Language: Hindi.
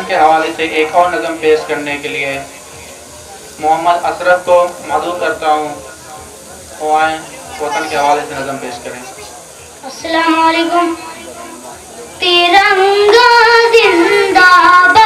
के हवाले से एक और नज़म पेश करने के लिए मोहम्मद अशरफ को मदऊँ करता हूँ, वो आए वतन के हवाले से नज़म पेश करें। अस्सलाम वालेकुम। तिरंगा जिंदाबाद।